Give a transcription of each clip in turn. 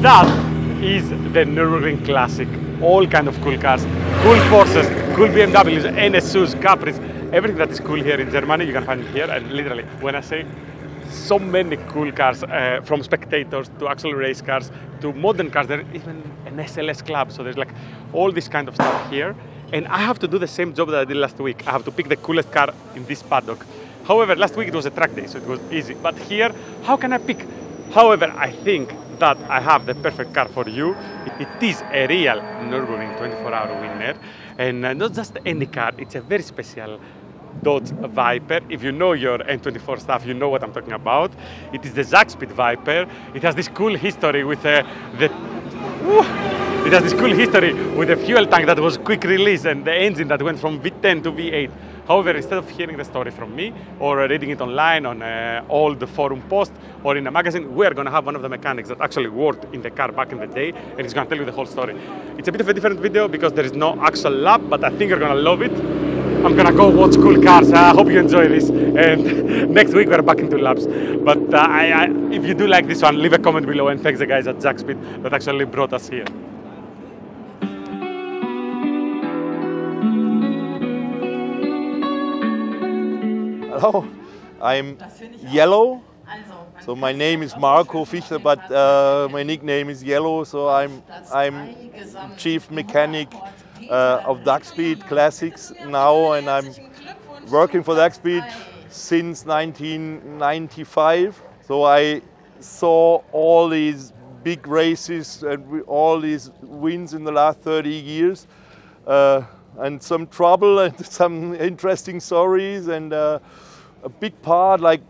That is the Nürburgring Classic. All kind of cool cars, cool Porsches, cool BMWs, NSUs, Capris, everything that is cool here in Germany, you can find it here. And literally, when I say so many cool cars, from spectators to actual race cars to modern cars, there's even an SLS club. So there's like all this kind of stuff here. And I have to do the same job that I did last week. I have to pick the coolest car in this paddock. However, last week it was a track day, so it was easy. But here, how can I pick? However, I think that I have the perfect car for you. It is a real Nürburgring 24-hour winner. And not just any car, it's a very special Dodge Viper. If you know your N24 stuff, you know what I'm talking about. It is the Zakspeed Viper. It has this cool history with the fuel tank that was quick release and the engine that went from V10 to V8. However, instead of hearing the story from me or reading it online on all the forum posts or in a magazine, we're going to have one of the mechanics that actually worked in the car back in the day, and he's going to tell you the whole story. It's a bit of a different video because there is no actual lap, but I think you're going to love it. I'm going to go watch cool cars. I hope you enjoy this. And next week, we're back into laps. But if you do like this one, leave a comment below, and thanks the guys at Zakspeed that actually brought us here. Hello, I'm Yellow. So my name is Marco Fichter, but my nickname is Yellow. So I'm chief mechanic of Zakspeed Classics now, and I'm working for Zakspeed since 1995. So I saw all these big races and all these wins in the last 30 years, and some trouble and some interesting stories, and a big part, like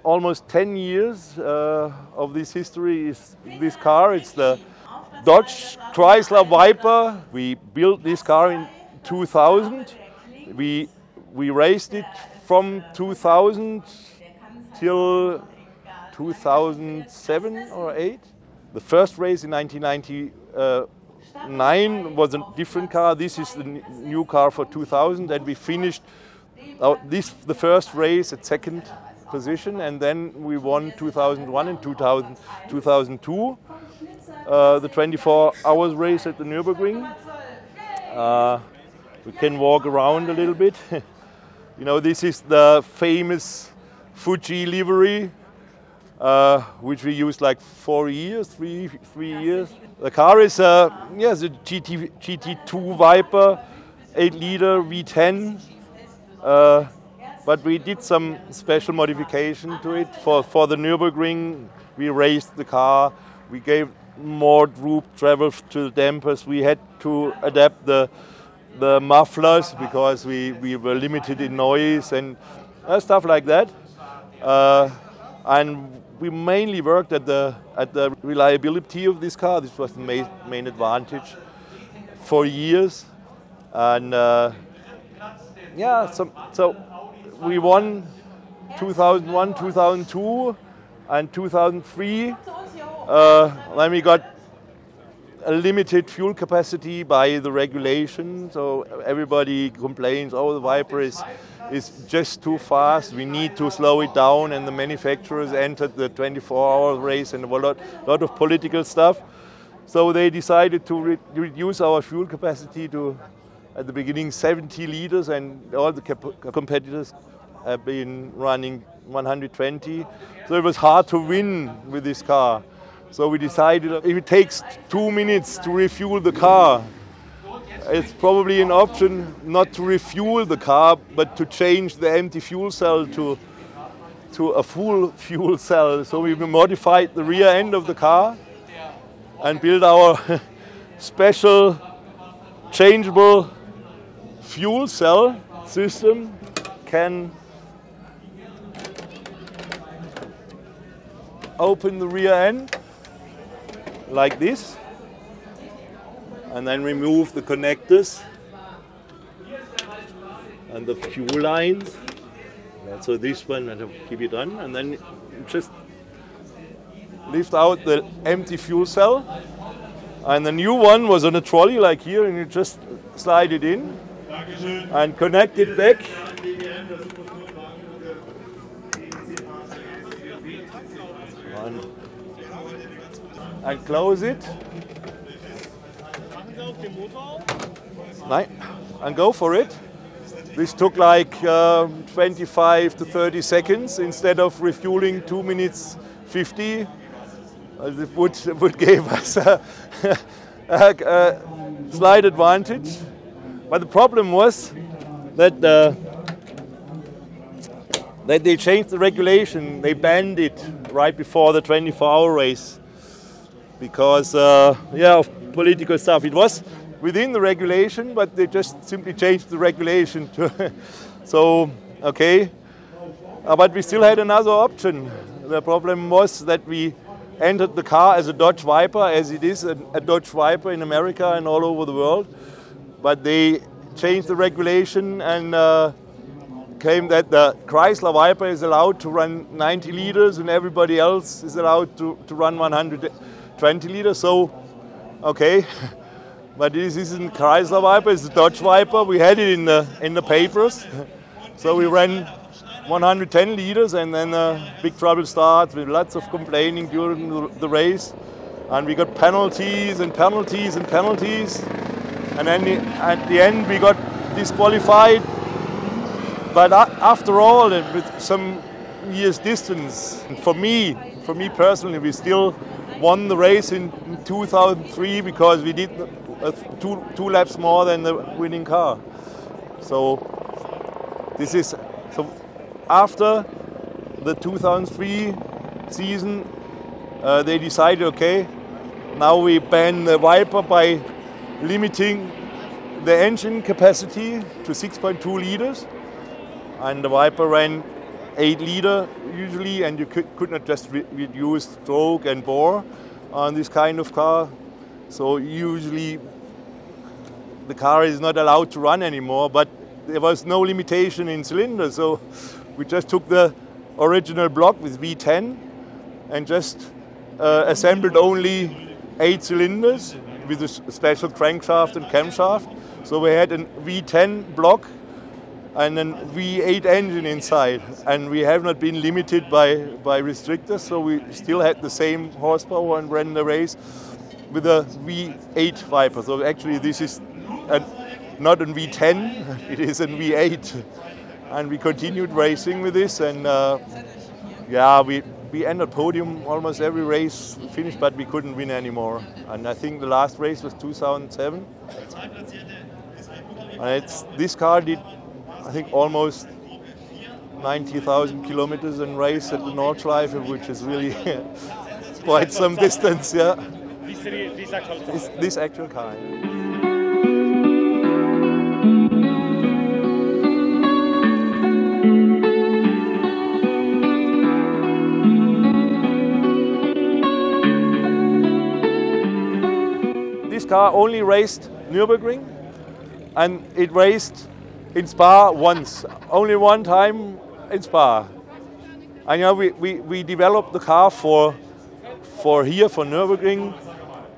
almost 10 years of this history, is this car. It's the Dodge Chrysler Viper. We built this car in 2000. We raced it from 2000 till 2007 or 8. The first race in 1999 was a different car. This is the new car for 2000, and we finished the first race at second position, and then we won 2001 and 2002. The 24 hours race at the Nürburgring. We can walk around a little bit. You know, this is the famous Fuji livery, which we used like 4 years, three years. The car is a GT2 Viper, 8-liter V10. But we did some special modification to it. For the Nürburgring, we raised the car. We gave more droop travel to the dampers. We had to adapt the mufflers because we were limited in noise and stuff like that. And we mainly worked at the reliability of this car. This was the main advantage for years. And so we won 2001, 2002, and 2003. Then we got a limited fuel capacity by the regulation. So everybody complains, oh, the Viper is just too fast. We need to slow it down. And the manufacturers entered the 24-hour race and a lot of political stuff. So they decided to reduce our fuel capacity to, at the beginning, 70 liters, and all the competitors have been running 120. So it was hard to win with this car. So we decided if it takes 2 minutes to refuel the car, it's probably an option not to refuel the car, but to change the empty fuel cell to a full fuel cell. So we modified the rear end of the car and built our special changeable fuel cell system. Can open the rear end like this, and then remove the connectors and the fuel lines. So this one, I have to keep it on, and then just lift out the empty fuel cell. And the new one was on a trolley like here, and you just slide it in and connect it back. and close it. And go for it. This took like 25 to 30 seconds instead of refueling 2 minutes 50. It would give us a slight advantage. But the problem was that they changed the regulation. They banned it right before the 24-hour race because of political stuff. It was within the regulation, but they just simply changed the regulation to so okay. But we still had another option. The problem was that we entered the car as a Dodge Viper, as it is a Dodge Viper in America and all over the world. But they changed the regulation and claimed that the Chrysler Viper is allowed to run 90 liters and everybody else is allowed to run 120 liters. So, okay. But this isn't Chrysler Viper, it's a Dodge Viper. We had it in the papers. So we ran 110 liters and then big trouble starts with lots of complaining during the race. And we got penalties and penalties and penalties. And then at the end we got disqualified. But after all, with some years distance, for me personally, we still won the race in 2003 because we did two laps more than the winning car. So this is after the 2003 season, they decided, okay, now we ban the Viper by limiting the engine capacity to 6.2 liters, and the Viper ran 8 liter usually, and you could not just reduce stroke and bore on this kind of car. So usually the car is not allowed to run anymore, but there was no limitation in cylinders. So we just took the original block with V10 and just assembled only 8 cylinders with a special crankshaft and camshaft. So we had a V10 block and a V8 engine inside, and we have not been limited by restrictors, so we still had the same horsepower and ran the race with a V8 Viper. So actually this is not a V10, it is a V8. And we continued racing with this, and we entered podium almost every race finished, but we couldn't win anymore. And I think the last race was 2007. And this car did, I think, almost 90,000 kilometers in race at the Nordschleife, which is really quite some distance, yeah. This actual car. This car only raced Nürburgring, and it raced in Spa once, only one time in Spa. And you know, we developed the car for Nürburgring,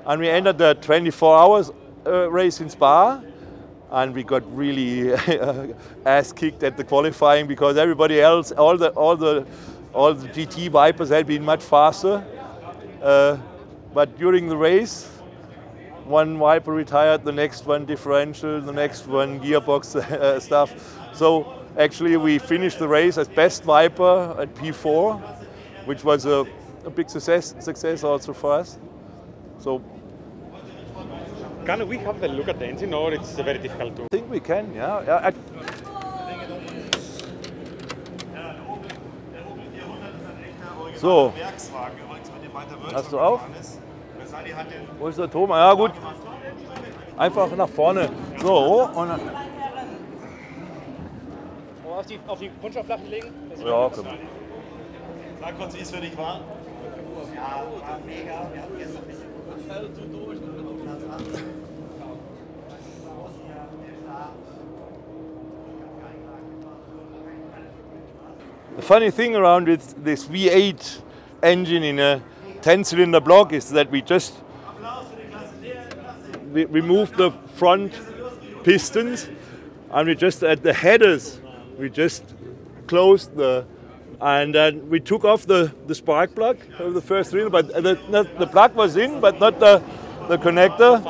and we entered the 24 hours race in Spa, and we got really ass kicked at the qualifying because everybody else, all the GT Vipers had been much faster. But during the race, one Viper retired, the next one differential, the next one gearbox stuff. So actually we finished the race as best Viper at P4, which was a big success also for us. So can we have a look at the engine, or it's very difficult to? I think we can, yeah. So, hast du auf? Wo ist der Thomas? Ja gut, einfach nach vorne. So, und dann auf die Kunststoffflachen legen? Ja, komm. Sag kurz, wie es für dich war. Ja, war mega. Wir hatten gestern ein bisschen durch. The funny thing around this V8 engine in a 10-cylinder block is that we removed the front pistons, and we just at the headers we just closed the And then we took off the spark plug of the first cylinder, but the plug was in, but not the connector.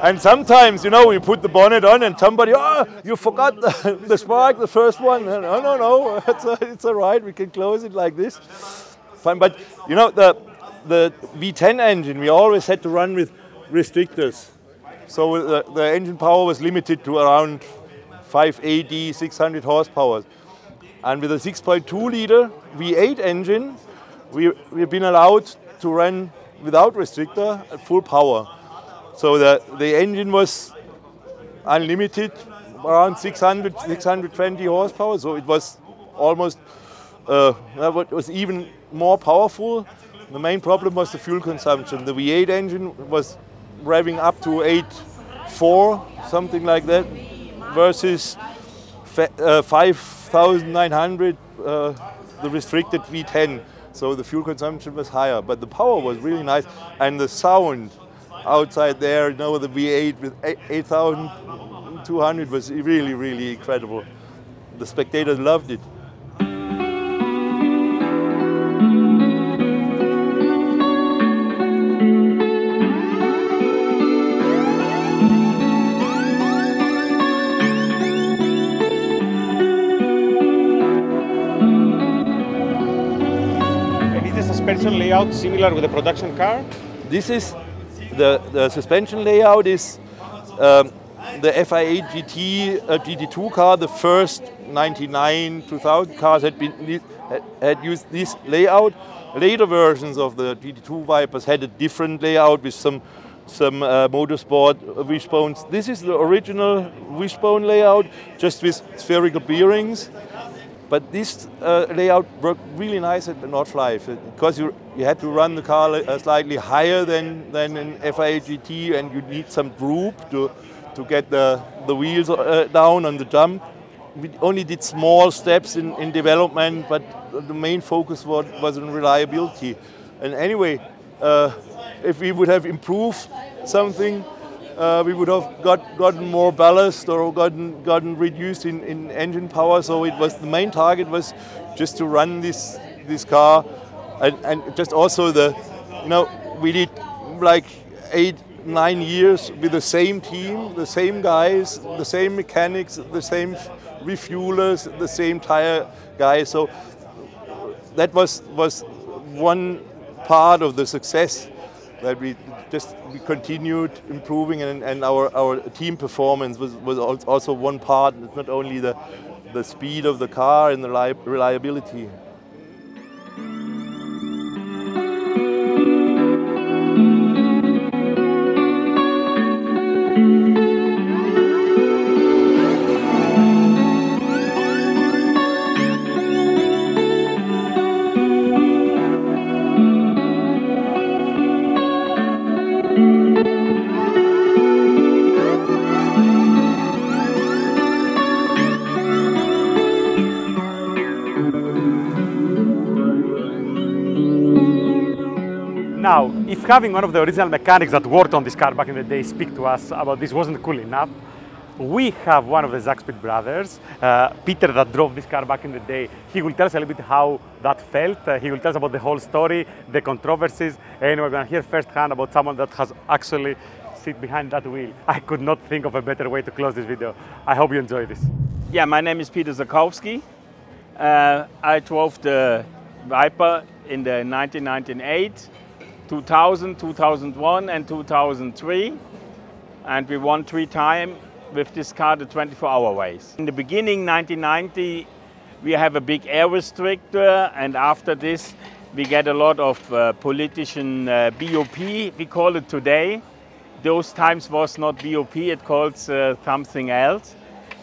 And sometimes, you know, we put the bonnet on and somebody, oh, you forgot the spark, the first one. No, it's all right, we can close it like this. Fine, but you know, the V10 engine, we always had to run with restrictors. So the engine power was limited to around 580, 600 horsepower. And with a 6.2 liter V8 engine, we've been allowed to run without restrictor at full power. So the engine was unlimited, around 600, 620 horsepower. So it was almost, it was even more powerful. The main problem was the fuel consumption. The V8 engine was revving up to 8.4, something like that, versus 5,900, the restricted V10. So the fuel consumption was higher, but the power was really nice. And the sound outside there, you know, the V8 with 8,200 was really, really incredible. The spectators loved it. Suspension layout similar with the production car? This is the suspension layout is the FIA GT GT2 car. The first 99 2000 cars had used this layout. Later versions of the GT2 Vipers had a different layout with some motorsport wishbones. This is the original wishbone layout, just with spherical bearings. But this layout worked really nice at the Nordschleife because you had to run the car slightly higher than in FIA GT, and you need some droop to get the wheels down on the jump. We only did small steps in development, but the main focus was on reliability. And anyway, if we would have improved something, we would have gotten more ballast or gotten reduced in engine power. So it was the main target was just to run this car, and just also we did like 8-9 years with the same team, the same guys, the same mechanics, the same refuelers, the same tire guys. So that was one part of the success, that we continued improving, and our team performance was also one part. It's not only the speed of the car and the reliability. Now, if having one of the original mechanics that worked on this car back in the day speak to us about this wasn't cool enough, we have one of the Zakspeed brothers, Peter, that drove this car back in the day. He will tell us a little bit how that felt. He will tell us about the whole story, the controversies, and we're going to hear firsthand about someone that has actually sit behind that wheel. I could not think of a better way to close this video. I hope you enjoy this. Yeah, my name is Peter Zakowski. I drove the Viper in the 1998, 2000, 2001 and 2003, and we won 3 times with this car the 24-hour race. In the beginning, 1990, we have a big air restrictor, and after this we get a lot of politician BOP, we call it today. Those times was not BOP, it calls something else.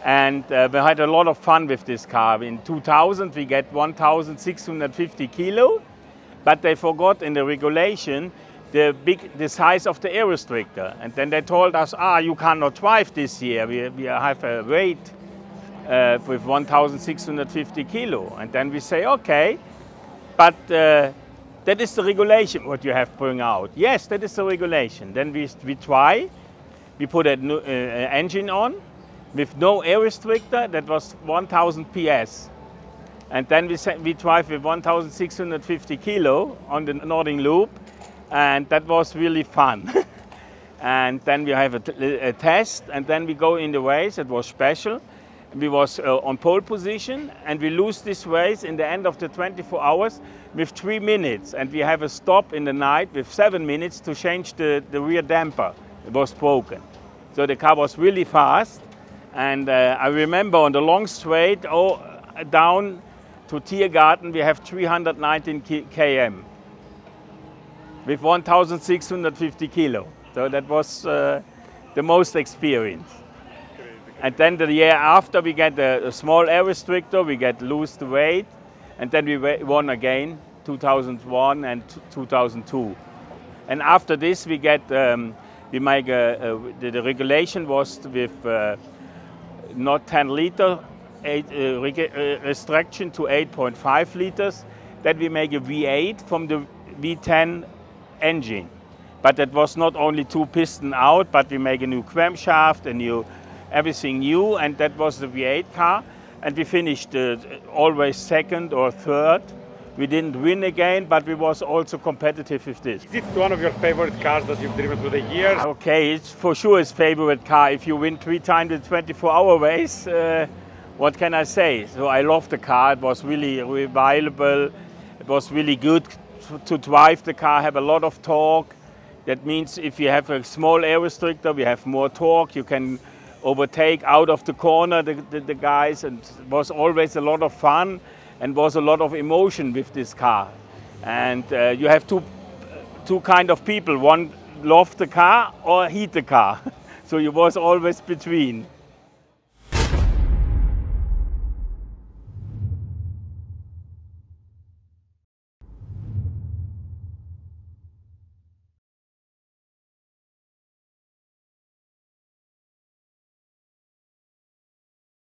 And we had a lot of fun with this car. In 2000 we get 1,650 kilo. But they forgot in the regulation the size of the air restrictor. And then they told us, you cannot drive this year. We have a weight with 1,650 kilo. And then we say, okay, but that is the regulation what you have to bring out. Yes, that is the regulation. Then we try, we put an engine on with no air restrictor, that was 1,000 PS. And then we drive with 1,650 kilo on the Nürburgring Loop, and that was really fun. And then we have a test, and then we go in the race. It was special. We was on pole position, and we lose this race in the end of the 24 hours with 3 minutes. And we have a stop in the night with 7 minutes to change the rear damper. It was broken. So the car was really fast. And I remember on the long straight down to Tiergarten, we have 319 km with 1,650 kilo. So that was the most experience. And then the year after, we get a small air restrictor, we get lose the weight, and then we won again, 2001 and 2002. And after this, we get we make the regulation was with not 10 liter, restriction to 8.5 liters. Then we make a V8 from the V10 engine. But that was not only 2 piston out, but we make a new crankshaft, everything new, and that was the V8 car. And we finished always second or third. We didn't win again, but we was also competitive with this. Is it one of your favorite cars that you've driven through the years? Okay, it's for sure his favorite car. If you win 3 times the 24-hour race, what can I say? So I love the car. It was really reliable. It was really good to drive the car, have a lot of torque. That means if you have a small air restrictor, we have more torque. You can overtake out of the corner the guys, and it was always a lot of fun and was a lot of emotion with this car. And you have two kind of people. One love the car or hate the car. So you was always between.